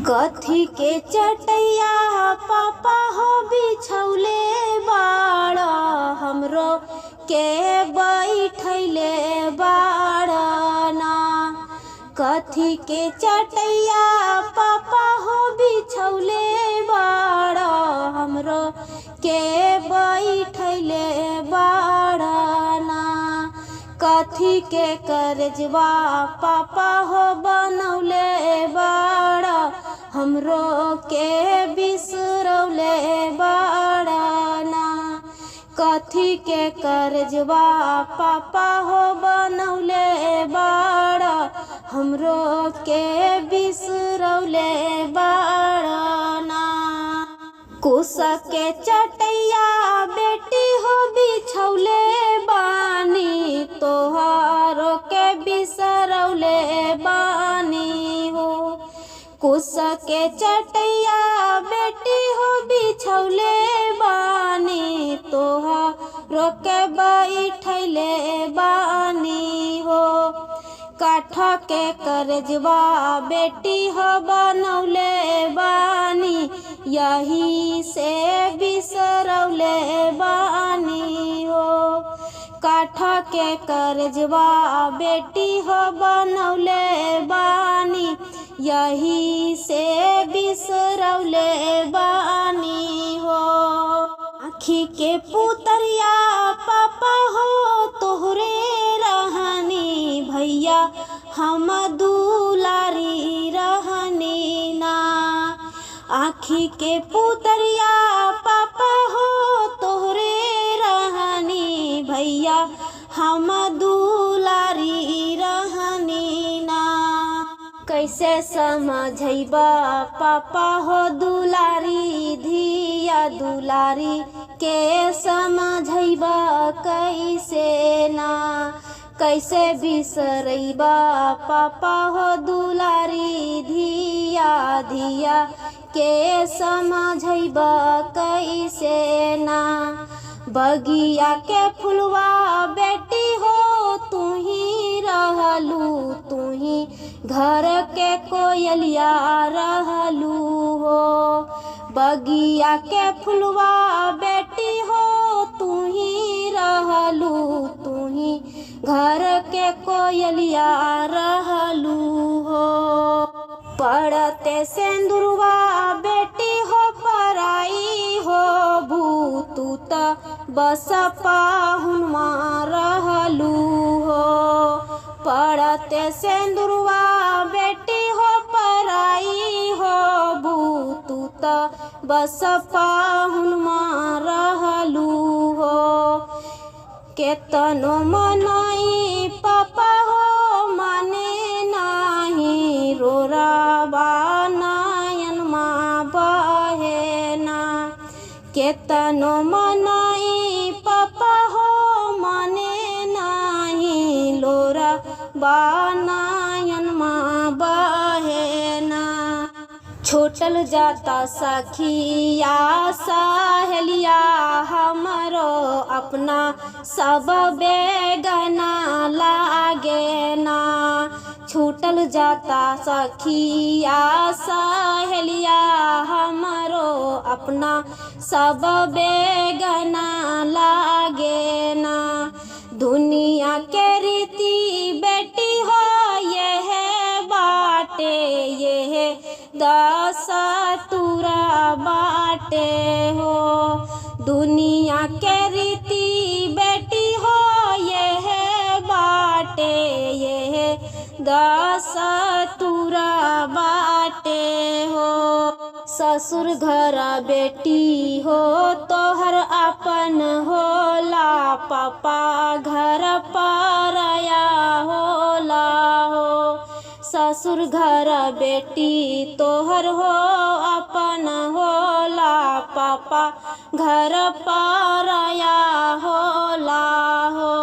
कथी के चटैया पापा हो बिछौले बाड़ हमरो के बैठैले बाड़ना। कथी के चटैया पापा हो बिछौले बाड़ हमरो के बैठैले बाड़ना। कथी के करजवा पापा हो बनौले बाड़ हमरो के बिसरौले बाड़ना। कथी के करजवा पापा हो बनौले बाड़ हमरो के बिसरौले बाड़ना। कुसा के चटैया बेटी हो बिछौले बानी तोहारो के बिसरौले बानी हो। कुसा के चटैया बेटी हो बिछौले बानी तोहारो के बैठैले बानी हो। काठ के करजवा बेटी हो बनौले बानी यही से बिसरौले बानी हो। काठ के करजवा बेटी हो बनौले बानी यही से बिसरौले बानी हो। आँखी के पुतरिया पापा हो तोहरे रहनी भैया हम दुलारी रहनी ना। आँखी के पुतरिया पापा हो तोहरे रहनी भैया हम दुलारी रहनी ना। कैसे समझैबा पापा हो दुलारी धिया दुलारी के समझैबा कैसे ना। कैसे बिसरैबा पापा हो दुलारी धिया धिया के समझैबा कैसे ना। बगिया के फुलवा बेटी हो तू ही रहलू तू ही घर के कोयलिया रहलू हो। बगिया के फुलवा बेटी हो तू ही रहलू तू ही घर के कोयलिया रहलू हो। पड़ते सिंदूरवा बेटी हो पराई हो भूतू त बस पाहुनमा रहलू हो। पड़ते सिंदूरवा बेटी हो पराई हो भूतू त बस पाहुनमा रहलू हो। केतनो मनाई पापा हो माने नाही रोराबा नयन माँ बहेना। केतनो मनाई पापा हो माने नाही लोरा बानयन माँ बहेना। छूटल जाता सखिया सहेलिया हमरो अपना सब बेगना लागे ना। छूटल जाता सखिया सहेलिया हमरो अपना सब बेगना लागे ना। दुनिया के रीति बेटी हो यह बाटे यह दस तुरा बाटे हो। दुनिया के रीति बेटी हो यह बाटे यह दस तुरा बाटे हो। ससुर घर बेटी हो तोहर अपन होला पापा घर पराया होला हो। ससुर घर बेटी तोहर हो अपन होला पापा घर पराया होला हो।